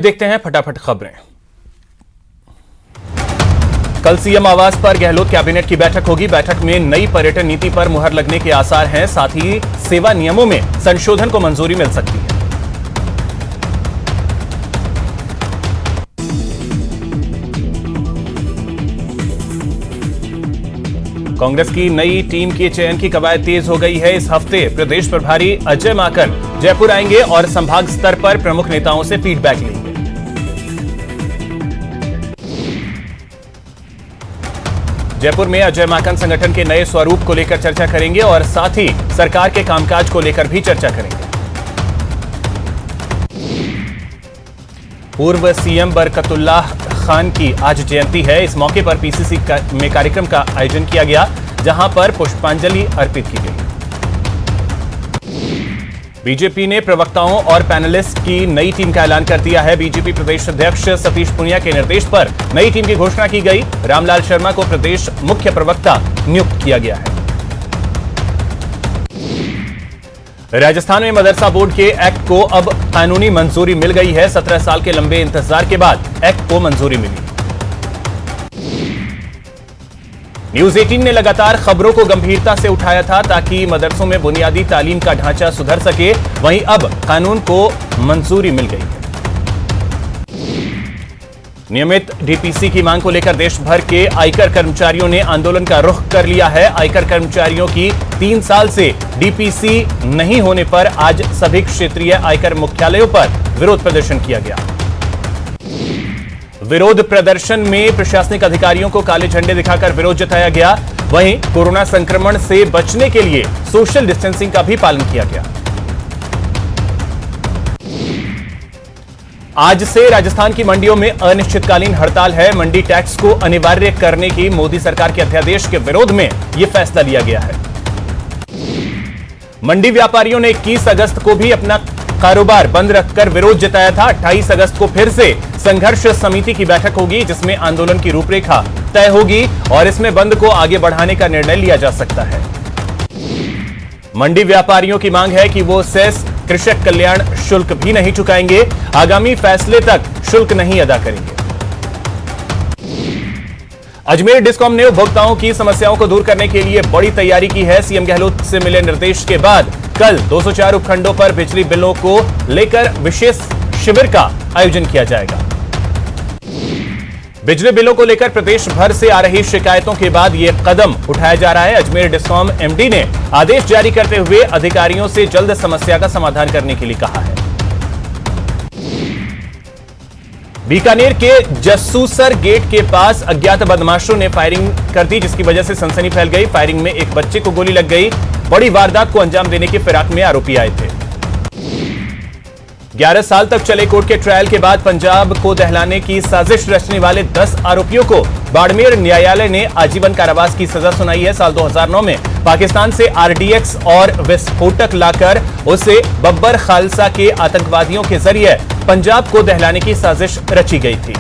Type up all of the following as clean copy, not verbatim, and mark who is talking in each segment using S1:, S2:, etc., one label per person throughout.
S1: देखते हैं फटाफट खबरें। कल सीएम आवास पर गहलोत कैबिनेट की बैठक होगी। बैठक में नई पर्यटन नीति पर मुहर लगने के आसार हैं। साथ ही सेवा नियमों में संशोधन को मंजूरी मिल सकती है। कांग्रेस की नई टीम के चयन की कवायद तेज हो गई है। इस हफ्ते प्रदेश प्रभारी अजय माकन जयपुर आएंगे और संभाग स्तर पर प्रमुख नेताओं से फीडबैक लेंगे। जयपुर में अजय माकन संगठन के नए स्वरूप को लेकर चर्चा करेंगे और साथ ही सरकार के कामकाज को लेकर भी चर्चा करेंगे। पूर्व सीएम बरकतुल्लाह खान की आज जयंती है। इस मौके पर पीसीसी में कार्यक्रम का आयोजन किया गया, जहां पर पुष्पांजलि अर्पित की गई। बीजेपी ने प्रवक्ताओं और पैनलिस्ट की नई टीम का ऐलान कर दिया है। बीजेपी प्रदेश अध्यक्ष सतीश पूनिया के निर्देश पर नई टीम की घोषणा की गई। रामलाल शर्मा को प्रदेश मुख्य प्रवक्ता नियुक्त किया गया है। राजस्थान में मदरसा बोर्ड के एक्ट को अब कानूनी मंजूरी मिल गई है। 17 साल के लंबे इंतजार के बाद एक्ट को मंजूरी मिली। न्यूज 18 ने लगातार खबरों को गंभीरता से उठाया था ताकि मदरसों में बुनियादी तालीम का ढांचा सुधर सके। वहीं अब कानून को मंजूरी मिल गई है। नियमित डीपीसी की मांग को लेकर देश भर के आयकर कर्मचारियों ने आंदोलन का रुख कर लिया है। आयकर कर्मचारियों की 3 साल से डीपीसी नहीं होने पर आज सभी क्षेत्रीय आयकर मुख्यालयों पर विरोध प्रदर्शन किया गया। विरोध प्रदर्शन में प्रशासनिक अधिकारियों को काले झंडे दिखाकर विरोध जताया गया। वहीं कोरोना संक्रमण से बचने के लिए सोशल डिस्टेंसिंग का भी पालन किया गया। आज से राजस्थान की मंडियों में अनिश्चितकालीन हड़ताल है। मंडी टैक्स को अनिवार्य करने की मोदी सरकार के अध्यादेश के विरोध में यह फैसला लिया गया है। मंडी व्यापारियों ने 21 अगस्त को भी अपना कारोबार बंद रखकर विरोध जताया था। 28 अगस्त को फिर से संघर्ष समिति की बैठक होगी, जिसमें आंदोलन की रूपरेखा तय होगी और इसमें बंद को आगे बढ़ाने का निर्णय लिया जा सकता है। मंडी व्यापारियों की मांग है कि वो सेस, कृषक कल्याण शुल्क भी नहीं चुकाएंगे। आगामी फैसले तक शुल्क नहीं अदा करेंगे। अजमेर डिस्कॉम ने उपभोक्ताओं की समस्याओं को दूर करने के लिए बड़ी तैयारी की है। सीएम गहलोत से मिले निर्देश के बाद कल 204 उपखंडों पर बिजली बिलों को लेकर विशेष शिविर का आयोजन किया जाएगा। बिजली बिलों को लेकर प्रदेश भर से आ रही शिकायतों के बाद यह कदम उठाया जा रहा है। अजमेर डिस्कॉम एमडी ने आदेश जारी करते हुए अधिकारियों से जल्द समस्या का समाधान करने के लिए कहा है। बीकानेर के जसूसर गेट के पास अज्ञात बदमाशों ने फायरिंग कर दी, जिसकी वजह से सनसनी फैल गई। फायरिंग में एक बच्चे को गोली लग गई। बड़ी वारदात को अंजाम देने की फिराक में आरोपी आए थे। 11 साल तक चले कोर्ट के ट्रायल के बाद पंजाब को दहलाने की साजिश रचने वाले 10 आरोपियों को बाड़मेर न्यायालय ने आजीवन कारावास की सजा सुनाई है। साल 2009 में पाकिस्तान से आरडीएक्स और विस्फोटक लाकर उसे बब्बर खालसा के आतंकवादियों के जरिए पंजाब को दहलाने की साजिश रची गई थी।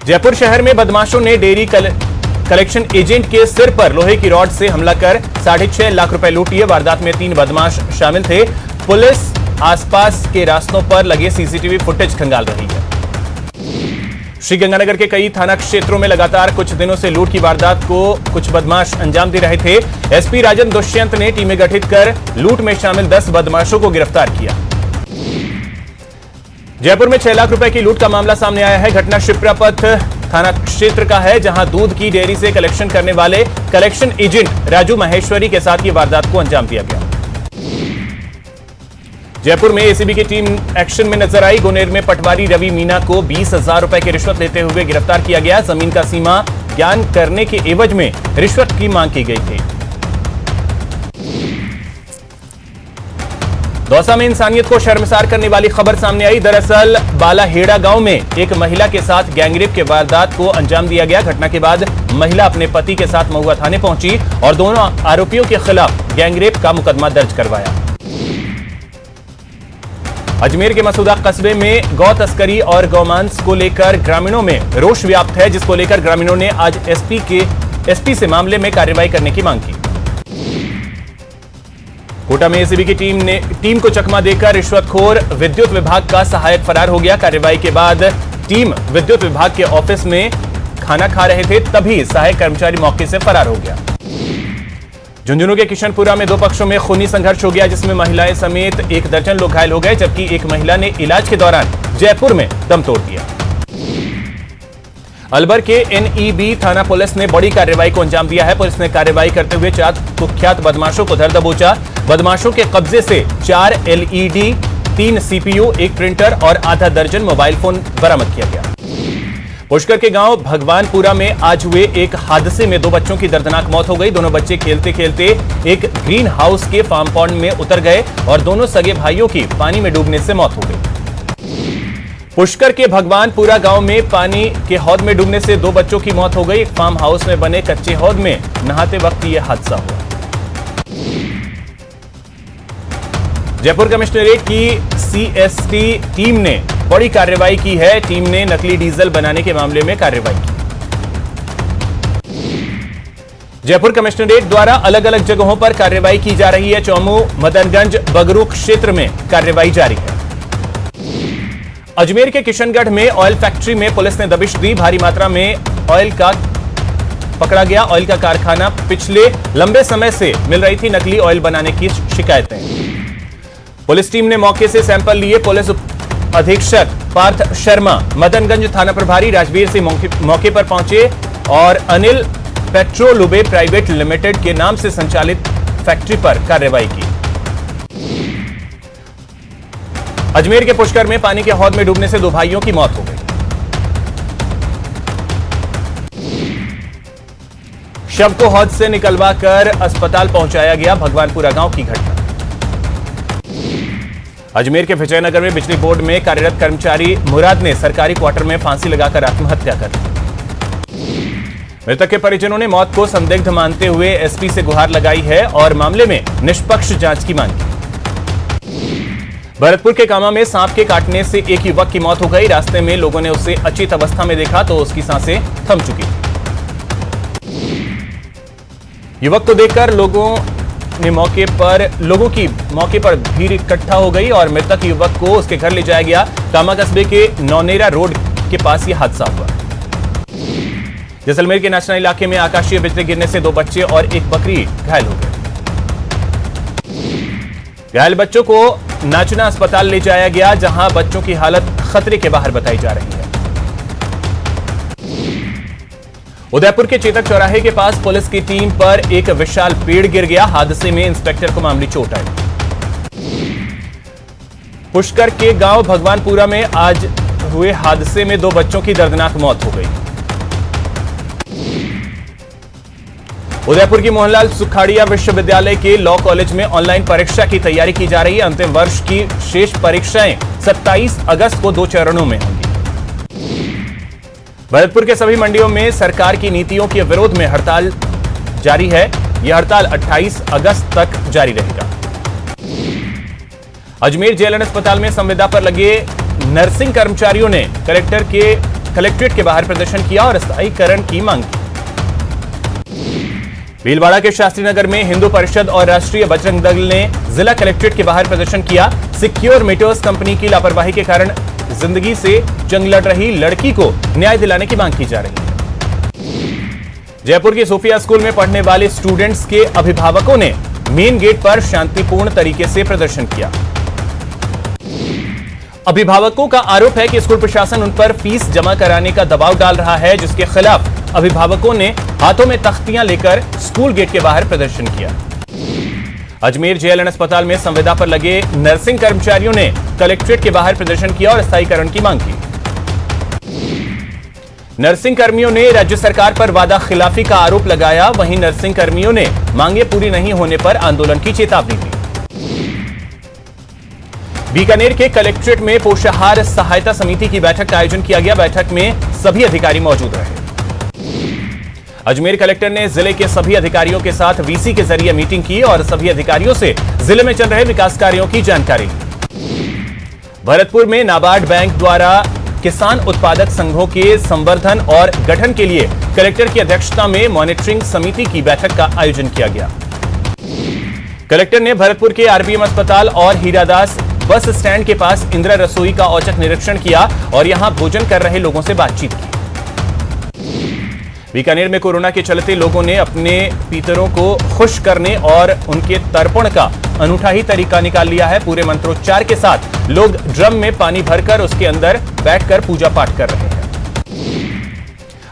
S1: जयपुर शहर में बदमाशों ने डेयरी कलेक्शन एजेंट के सिर पर लोहे की रॉड से हमला कर 6.5 लाख रुपए लूट लिए। वारदात में 3 बदमाश शामिल थे। पुलिस आसपास के रास्तों पर लगे सीसीटीवी फुटेज खंगाल रही है। श्रीगंगानगर के कई थाना क्षेत्रों में लगातार कुछ दिनों से लूट की वारदात को कुछ बदमाश अंजाम दे रहे थे। एसपी राजन दुष्यंत ने टीमें गठित कर लूट में शामिल 10 बदमाशों को गिरफ्तार किया। जयपुर में 6 लाख रुपए की लूट का मामला सामने आया है। घटना शिप्रापथ थाना क्षेत्र का है, जहां दूध की डेयरी से कलेक्शन करने वाले कलेक्शन एजेंट राजू महेश्वरी के साथ यह वारदात को अंजाम दिया गया। जयपुर में एसीबी की टीम एक्शन में नजर आई। गुनेर में पटवारी रवि मीना को 20,000 रुपए की रिश्वत लेते हुए गिरफ्तार किया गया। जमीन का सीमा ज्ञान करने के एवज में रिश्वत की मांग की गई थी। दौसा में इंसानियत को शर्मसार करने वाली खबर सामने आई। दरअसल बालाहेड़ा गांव में एक महिला के साथ गैंगरेप के वारदात को अंजाम दिया गया। घटना के बाद महिला अपने पति के साथ महुआ थाने पहुंची और दोनों आरोपियों के खिलाफ गैंगरेप का मुकदमा दर्ज करवाया। अजमेर के मसूदा कस्बे में गौ तस्करी और गौमांस को लेकर ग्रामीणों में रोष व्याप्त है, जिसको लेकर ग्रामीणों ने आज एसपी से मामले में कार्रवाई करने की मांग की। कोटा में एसीबी की टीम को चकमा देकर रिश्वतखोर विद्युत विभाग का सहायक फरार हो गया। कार्रवाई के बाद टीम विद्युत विभाग के ऑफिस में खाना खा रहे थे, तभी सहायक कर्मचारी मौके से फरार हो गया। झुंझुनू के किशनपुरा में दो पक्षों में खूनी संघर्ष हो गया, जिसमें महिलाएं समेत 1 दर्जन लोग घायल हो गए, जबकि एक महिला ने इलाज के दौरान जयपुर में दम तोड़ दिया। अलवर के एनईबी थाना पुलिस ने बड़ी कार्रवाई को अंजाम दिया है। पुलिस ने कार्रवाई करते हुए 4 कुख्यात बदमाशों को धर दबोचा। बदमाशों के कब्जे से 4 एलईडी, 3 सीपीयू, 1 प्रिंटर और आधा दर्जन मोबाइल फोन बरामद किया गया। पुष्कर के गांव भगवानपुरा में आज हुए एक हादसे में 2 बच्चों की दर्दनाक मौत हो गई। दोनों बच्चे खेलते खेलते एक ग्रीन हाउस के फार्म पॉन्ड में उतर गए और दोनों सगे भाइयों की पानी में डूबने से मौत हो गई। पुष्कर के भगवानपुरा गांव में पानी के हौद में डूबने से 2 बच्चों की मौत हो गई। एक फार्म हाउस में बने कच्चे हौद में नहाते वक्त यह हादसा हुआ। जयपुर कमिश्नरेट की सीएसटी टीम ने बड़ी कार्रवाई की है। टीम ने नकली डीजल बनाने के मामले में कार्रवाई की। जयपुर कमिश्नरेट द्वारा अलग अलग जगहों पर कार्रवाई की जा रही है। चौमू, मदनगंज, बगरू क्षेत्र में कार्रवाई जारी है। अजमेर के किशनगढ़ में ऑयल फैक्ट्री में पुलिस ने दबिश दी। भारी मात्रा में ऑयल का पकड़ा गया। ऑयल का कारखाना पिछले लंबे समय से मिल रही थी नकली ऑयल बनाने की शिकायतें। पुलिस टीम ने मौके से सैंपल लिए। पुलिस अधीक्षक पार्थ शर्मा, मदनगंज थाना प्रभारी राजवीर सिंह मौके पर पहुंचे और अनिल पेट्रोलुबे प्राइवेट लिमिटेड के नाम से संचालित फैक्ट्री पर कार्रवाई की। अजमेर के पुष्कर में पानी के हौद में डूबने से 2 भाइयों की मौत हो गई। शव को हौद से निकलवा कर अस्पताल पहुंचाया गया। भगवानपुरा गांव की घटना। अजमेर के विजयनगर में बिजली बोर्ड में कार्यरत कर्मचारी मुराद ने सरकारी क्वार्टर में फांसी लगाकर आत्महत्या कर ली। मृतक के परिजनों ने मौत को संदिग्ध मानते हुए एसपी से गुहार लगाई है और मामले में निष्पक्ष जांच की मांग की। भरतपुर के कामा में सांप के काटने से एक युवक की मौत हो गई। रास्ते में लोगों ने उसे अचेत अवस्था में देखा तो उसकी सांसें थम चुकी थी। युवक को देखकर लोगों की मौके पर भीड़ इकट्ठा हो गई और मृतक युवक को उसके घर ले जाया गया। कामा कस्बे के नौनेरा रोड के पास यह हादसा हुआ। जैसलमेर के नाचना इलाके में आकाशीय बिजली गिरने से 2 बच्चे और एक बकरी घायल हो गए। घायल बच्चों को नाचना अस्पताल ले जाया गया, जहां बच्चों की हालत खतरे के बाहर बताई जा रही है। उदयपुर के चेतक चौराहे के पास पुलिस की टीम पर एक विशाल पेड़ गिर गया। हादसे में इंस्पेक्टर को मामूली चोट आई। पुष्कर के गांव भगवानपुरा में आज हुए हादसे में 2 बच्चों की दर्दनाक मौत हो गई। उदयपुर की मोहनलाल सुखाड़िया विश्वविद्यालय के लॉ कॉलेज में ऑनलाइन परीक्षा की तैयारी की जा रही है। अंतिम वर्ष की शेष परीक्षाएं 27 अगस्त को 2 चरणों में होंगी। भरतपुर के सभी मंडियों में सरकार की नीतियों के विरोध में हड़ताल जारी है। यह हड़ताल 28 अगस्त तक जारी रहेगा। अजमेर जेएलएन अस्पताल में संविदा पर लगे नर्सिंग कर्मचारियों ने कलेक्ट्रेट के बाहर प्रदर्शन किया और स्थायीकरण की मांग की। भीलवाड़ा के शास्त्री नगर में हिंदू परिषद और राष्ट्रीय बजरंग दल ने जिला कलेक्ट्रेट के बाहर प्रदर्शन किया। सिक्योर मीटर्स कंपनी की लापरवाही के कारण जिंदगी से जंग लड़ रही लड़की को न्याय दिलाने की मांग की जा रही है। जयपुर के सोफिया स्कूल में पढ़ने वाले स्टूडेंट्स के अभिभावकों ने मेन गेट पर शांतिपूर्ण तरीके से प्रदर्शन किया। अभिभावकों का आरोप है कि स्कूल प्रशासन उन पर फीस जमा कराने का दबाव डाल रहा है, जिसके खिलाफ अभिभावकों ने हाथों में तख्तियां लेकर स्कूल गेट के बाहर प्रदर्शन किया। अजमेर जेएलएन अस्पताल में संविदा पर लगे नर्सिंग कर्मचारियों ने कलेक्ट्रेट के बाहर प्रदर्शन किया और स्थायीकरण की मांग की। नर्सिंग कर्मियों ने राज्य सरकार पर वादा खिलाफी का आरोप लगाया। वहीं नर्सिंग कर्मियों ने मांगे पूरी नहीं होने पर आंदोलन की चेतावनी दी। बीकानेर के कलेक्ट्रेट में पोषाहार सहायता समिति की बैठक का आयोजन किया गया। बैठक में सभी अधिकारी मौजूद रहे। अजमेर कलेक्टर ने जिले के सभी अधिकारियों के साथ वीसी के जरिए मीटिंग की और सभी अधिकारियों से जिले में चल रहे विकास कार्यों की जानकारी ली। भरतपुर में नाबार्ड बैंक द्वारा किसान उत्पादक संघों के संवर्धन और गठन के लिए कलेक्टर की अध्यक्षता में मॉनिटरिंग समिति की बैठक का आयोजन किया गया। कलेक्टर ने भरतपुर के आरबीएम अस्पताल और हीरादास बस स्टैंड के पास इंदिरा रसोई का औचक निरीक्षण किया और यहां भोजन कर रहे लोगों से बातचीत की। बीकानेर में कोरोना के चलते लोगों ने अपने पितरों को खुश करने और उनके तर्पण का अनूठा ही तरीका निकाल लिया है। पूरे मंत्रोच्चार के साथ लोग ड्रम में पानी भरकर उसके अंदर बैठकर पूजा पाठ कर रहे हैं।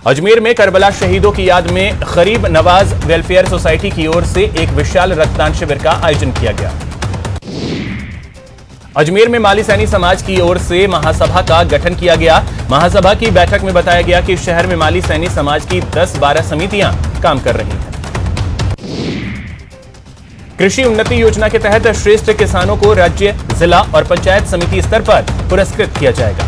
S1: अजमेर में करबला शहीदों की याद में गरीब नवाज वेलफेयर सोसाइटी की ओर से एक विशाल रक्तदान शिविर का आयोजन किया गया। अजमेर में माली सैनी समाज की ओर से महासभा का गठन किया गया। महासभा की बैठक में बताया गया कि शहर में माली सैनी समाज की 10-12 समितियां काम कर रही हैं। कृषि उन्नति योजना के तहत श्रेष्ठ किसानों को राज्य, जिला और पंचायत समिति स्तर पर पुरस्कृत किया जाएगा।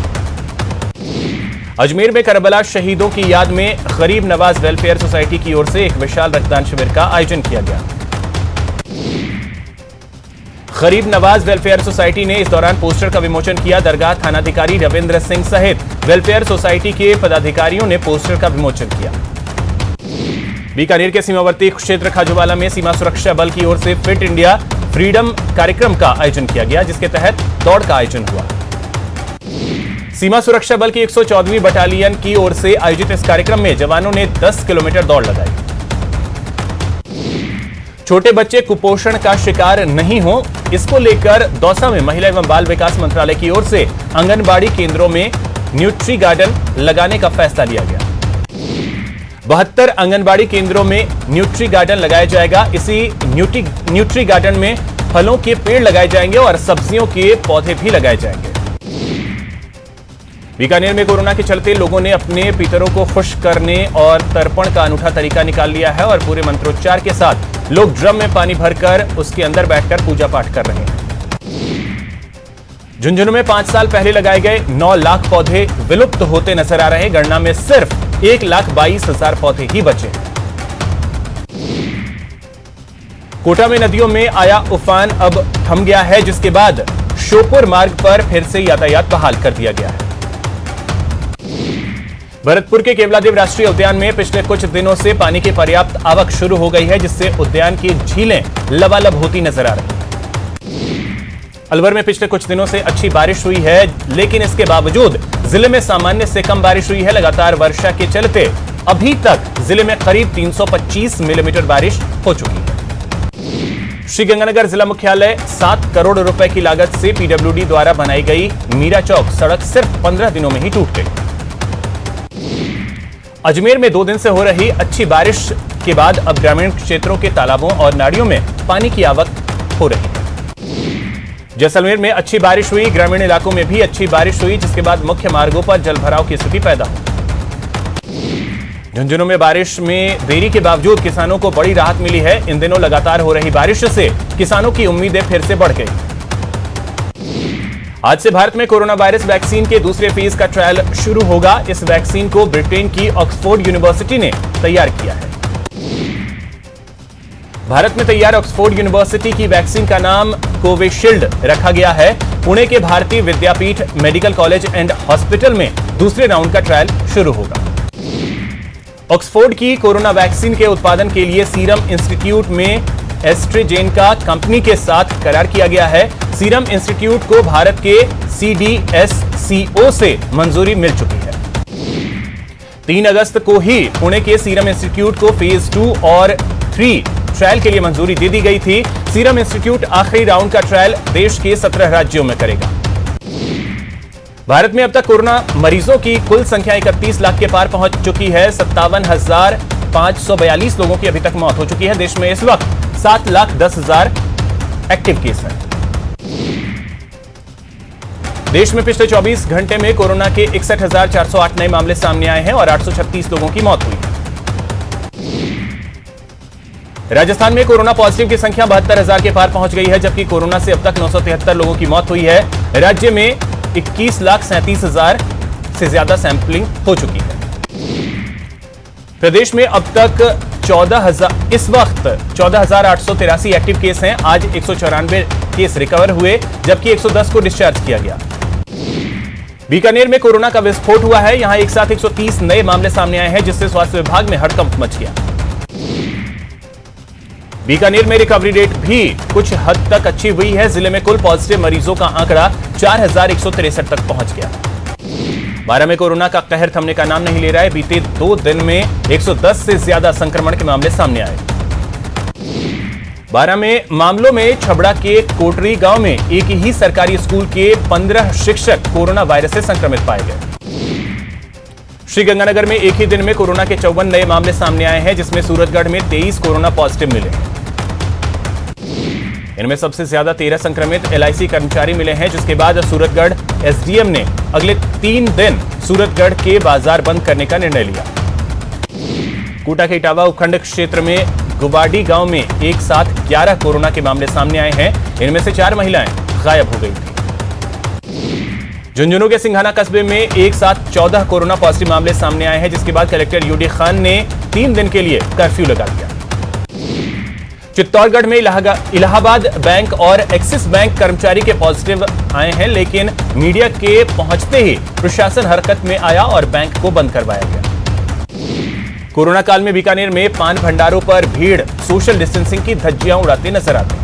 S1: अजमेर में करबला शहीदों की याद में गरीब नवाज वेलफेयर सोसाइटी की ओर से एक विशाल रक्तदान शिविर का आयोजन किया गया। गरीब नवाज वेलफेयर सोसाइटी ने इस दौरान पोस्टर का विमोचन किया। दरगाह थानाधिकारी रविंद्र सिंह सहित वेलफेयर सोसाइटी के पदाधिकारियों ने पोस्टर का विमोचन किया। बीकानेर के सीमावर्ती क्षेत्र खाजूवाला में सीमा सुरक्षा बल की ओर से फिट इंडिया फ्रीडम कार्यक्रम का आयोजन किया गया, जिसके तहत दौड़ का आयोजन हुआ। सीमा सुरक्षा बल की 114वीं बटालियन की ओर से आयोजित इस कार्यक्रम में जवानों ने 10 किलोमीटर दौड़ लगाई। छोटे बच्चे कुपोषण का शिकार नहीं हो, इसको लेकर दौसा में महिला एवं बाल विकास मंत्रालय की ओर से आंगनबाड़ी केंद्रों में न्यूट्री गार्डन लगाने का फैसला लिया गया। 72 आंगनबाड़ी केंद्रों में न्यूट्री गार्डन लगाया जाएगा। इसी न्यूट्री गार्डन में फलों के पेड़ लगाए जाएंगे और सब्जियों के पौधे भी लगाए जाएंगे। बीकानेर में कोरोना के चलते लोगों ने अपने पितरों को खुश करने और तर्पण का अनूठा तरीका निकाल लिया है और पूरे मंत्रोच्चार के साथ लोग ड्रम में पानी भरकर उसके अंदर बैठकर पूजा पाठ कर रहे हैं। झुंझुनू में 5 साल पहले लगाए गए 9 लाख पौधे विलुप्त होते नजर आ रहे हैं। गणना में सिर्फ 1,22,000 पौधे ही बचे हैं। कोटा में नदियों में आया उफान अब थम गया है, जिसके बाद श्योपुर मार्ग पर फिर से यातायात बहाल कर दिया गया है। भरतपुर के केवलादेव राष्ट्रीय उद्यान में पिछले कुछ दिनों से पानी की पर्याप्त आवक शुरू हो गई है, जिससे उद्यान की झीलें लबालब होती नजर आ रही हैं। अलवर में पिछले कुछ दिनों से अच्छी बारिश हुई है, लेकिन इसके बावजूद जिले में सामान्य से कम बारिश हुई है। लगातार वर्षा के चलते अभी तक जिले में करीब 325 मिलीमीटर बारिश हो चुकी है। श्रीगंगानगर जिला मुख्यालय 7 करोड़ रुपए की लागत से पीडब्ल्यूडी द्वारा बनाई गई मीरा चौक सड़क सिर्फ 15 दिनों में ही टूट गई। अजमेर में 2 दिन से हो रही अच्छी बारिश के बाद अब ग्रामीण क्षेत्रों के तालाबों और नालियों में पानी की आवक हो रही है। जैसलमेर में अच्छी बारिश हुई, ग्रामीण इलाकों में भी अच्छी बारिश हुई, जिसके बाद मुख्य मार्गों पर जलभराव की स्थिति पैदा हुई। झुंझुनू में बारिश में देरी के बावजूद किसानों को बड़ी राहत मिली है। इन दिनों लगातार हो रही बारिश से किसानों की उम्मीदें फिर से बढ़ गई। आज से भारत में कोरोना वायरस वैक्सीन के दूसरे फेज का ट्रायल शुरू होगा। इस वैक्सीन को ब्रिटेन की ऑक्सफोर्ड यूनिवर्सिटी ने तैयार किया है। भारत में तैयार ऑक्सफोर्ड यूनिवर्सिटी की वैक्सीन का नाम कोविशील्ड रखा गया है। पुणे के भारतीय विद्यापीठ मेडिकल कॉलेज एंड हॉस्पिटल में दूसरे राउंड का ट्रायल शुरू होगा। ऑक्सफोर्ड की कोरोना वैक्सीन के उत्पादन के लिए सीरम इंस्टीट्यूट में एस्ट्रेजेनेका कंपनी के साथ करार किया गया है। सीरम इंस्टीट्यूट को भारत के CDSCO से मंजूरी मिल चुकी है। 3 अगस्त को ही पुणे के सीरम इंस्टीट्यूट को फेज 2 और 3 ट्रायल के लिए मंजूरी दे दी गई थी। सीरम इंस्टीट्यूट आखिरी राउंड का ट्रायल देश के 17 राज्यों में करेगा। भारत में अब तक कोरोना मरीजों की कुल संख्या 31 लाख के पार पहुंच चुकी है। 57,542 लोगों की अभी तक मौत हो चुकी है। देश में इस वक्त 7,10,000 एक्टिव केस हैं। देश में पिछले 24 घंटे में कोरोना के 61,408 नए मामले सामने आए हैं और 836 लोगों की मौत हुई है। राजस्थान में कोरोना पॉजिटिव की संख्या 72,000 के पार पहुंच गई है, जबकि कोरोना से अब तक 973 लोगों की मौत हुई है। राज्य में 21,37,000 से ज्यादा सैंपलिंग हो चुकी है। प्रदेश में अब तक इस वक्त 14,883 एक्टिव केस हैं। आज 194 केस रिकवर हुए, जबकि 110 को डिस्चार्ज किया गया। बीकानेर में कोरोना का विस्फोट हुआ है। यहां एक साथ 130 नए मामले सामने आए हैं, जिससे स्वास्थ्य विभाग में हड़कंप मच गया। बीकानेर में रिकवरी रेट भी कुछ हद तक अच्छी हुई है। जिले में कुल पॉजिटिव मरीजों का आंकड़ा 4163 तक पहुंच गया। बारां में कोरोना का कहर थमने का नाम नहीं ले रहा है। बीते 2 दिन में 110 से ज्यादा संक्रमण के मामले सामने आए। बारां में मामलों में छबड़ा के कोटरी गांव में एक ही सरकारी स्कूल के 15 शिक्षक कोरोना वायरस से संक्रमित पाए गए। श्रीगंगानगर में एक ही दिन में कोरोना के 54 नए मामले सामने आए हैं, जिसमें सूरतगढ़ में 23 कोरोना पॉजिटिव मिले। इनमें सबसे ज्यादा 13 संक्रमित एलआईसी कर्मचारी मिले हैं, जिसके बाद सूरतगढ़ एसडीएम ने अगले 3 दिन सूरतगढ़ के बाजार बंद करने का निर्णय लिया। कोटा के इटावा उपखंड क्षेत्र में गुबाडी गांव में एक साथ 11 कोरोना के मामले सामने आए हैं। इनमें से 4 महिलाएं गायब हो गई थी। झुंझुनू के सिंघाना कस्बे में एक साथ 14 कोरोना पॉजिटिव मामले सामने आए हैं, जिसके बाद कलेक्टर यूडी खान ने 3 दिन के लिए कर्फ्यू लगा दिया। चित्तौड़गढ़ में इलाहाबाद बैंक और एक्सिस बैंक कर्मचारी के पॉजिटिव आए हैं, लेकिन मीडिया के पहुंचते ही प्रशासन हरकत में आया और बैंक को बंद करवाया गया। कोरोना काल में बीकानेर में पान भंडारों पर भीड़ सोशल डिस्टेंसिंग की धज्जियां उड़ाते नजर आते हैं।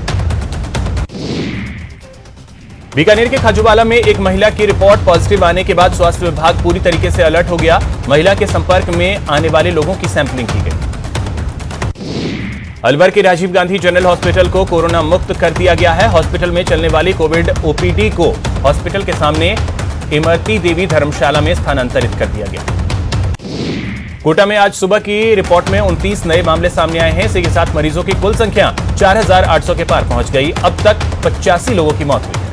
S1: बीकानेर के खाजूवाला में एक महिला की रिपोर्ट पॉजिटिव आने के बाद स्वास्थ्य विभाग पूरी तरीके से अलर्ट हो गया। महिला के संपर्क में आने वाले लोगों की सैंपलिंग की गई। अलवर के राजीव गांधी जनरल हॉस्पिटल को कोरोना मुक्त कर दिया गया है। हॉस्पिटल में चलने वाली कोविड ओपीडी को हॉस्पिटल के सामने इमरती देवी धर्मशाला में स्थानांतरित कर दिया गया। कोटा में आज सुबह की रिपोर्ट में 29 नए मामले सामने आए हैं। इसी के साथ मरीजों की कुल संख्या 4800 के पार पहुंच गई। अब तक 85 लोगों की मौत हुई है।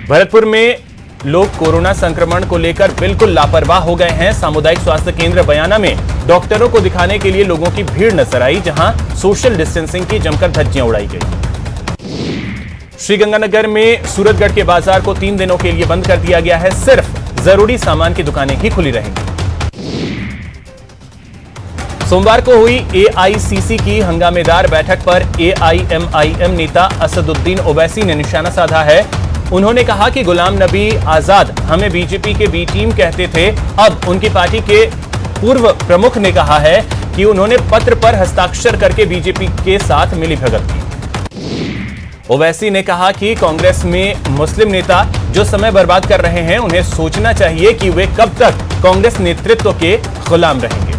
S1: भरतपुर में लोग कोरोना संक्रमण को लेकर बिल्कुल लापरवाह हो गए हैं। सामुदायिक स्वास्थ्य केंद्र बयाना में डॉक्टरों को दिखाने के लिए लोगों की भीड़ नजर आई, जहां सोशल डिस्टेंसिंग की जमकर धज्जियां उड़ाई गई। श्रीगंगानगर में सूरतगढ़ के बाजार को 3 दिनों के लिए बंद कर दिया गया है। सिर्फ जरूरी सामान की दुकानें ही खुली रहेंगी। सोमवार को हुई एआईसीसी की हंगामेदार बैठक पर एआईएमआईएम नेता असदुद्दीन ओवैसी ने निशाना साधा है। उन्होंने कहा कि गुलाम नबी आजाद हमें बीजेपी के बी टीम कहते थे। अब उनकी पार्टी के पूर्व प्रमुख ने कहा है कि उन्होंने पत्र पर हस्ताक्षर करके बीजेपी के साथ मिलीभगत की। ओवैसी ने कहा कि कांग्रेस में मुस्लिम नेता जो समय बर्बाद कर रहे हैं, उन्हें सोचना चाहिए कि वे कब तक कांग्रेस नेतृत्व के गुलाम रहेंगे।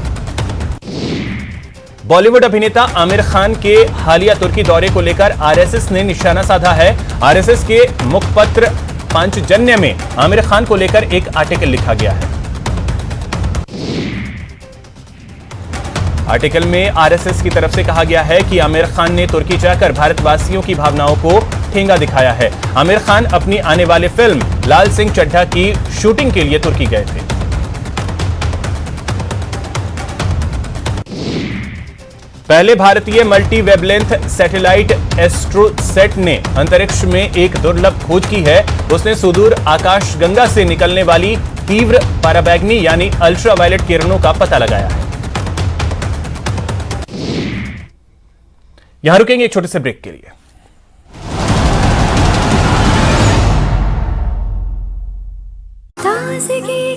S1: बॉलीवुड अभिनेता आमिर खान के हालिया तुर्की दौरे को लेकर आरएसएस ने निशाना साधा है। आरएसएस के मुखपत्र पांचजन्य में आमिर खान को लेकर एक आर्टिकल लिखा गया है। आर्टिकल में आरएसएस की तरफ से कहा गया है कि आमिर खान ने तुर्की जाकर भारतवासियों की भावनाओं को ठेंगा दिखाया है। आमिर खान अपनी आने वाली फिल्म लाल सिंह चड्ढा की शूटिंग के लिए तुर्की गए थे। पहले भारतीय मल्टी वेवलेंथ सैटेलाइट एस्ट्रोसेट ने अंतरिक्ष में एक दुर्लभ खोज की है। उसने सुदूर आकाशगंगा से निकलने वाली तीव्र पराबैंगनी यानी अल्ट्रावायलेट किरणों का पता लगाया है। यहां रुकेंगे एक छोटे से ब्रेक के लिए।
S2: ताज़गी